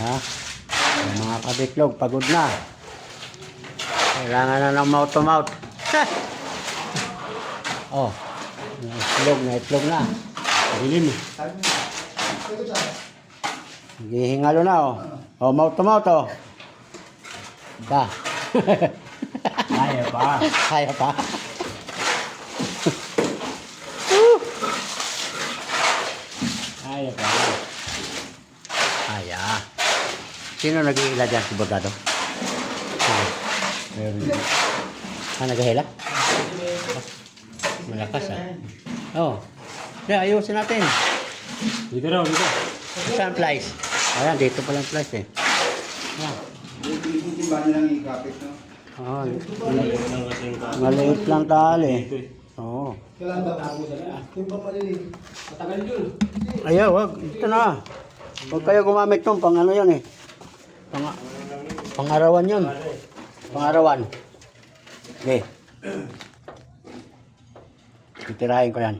Ha? Yung mga kabitlog, pagod na. Kailangan na ng mouth to mouth. Oh, na itlog na. Dilim. Hihingalo na, oh. Oh, mouth to mouth, oh. Da. Kaya pa. Kaya pa. Kaya pa. Kaya. Sino nag-iila dyan? Si Bordado? Meron. Nag-ihila? Malakas, oh. Yeah, ayusin natin. Dito raw, dito. Saan flies? Ayan, dito palang flies eh. Ayan. Hindi ba nilang ikapit, no? Oh, Maliit lang kasi yung kami. maliit lang tali. Dito eh. Oo. Kailangan ba tago sa yung pang maliliit. Matagal yun. Ayaw, wag. Ito na. Huwag kayo gumamit nung pang ano yun eh. Pang-arawan yun. Pang-arawan. Okay. Titirahin ko yan.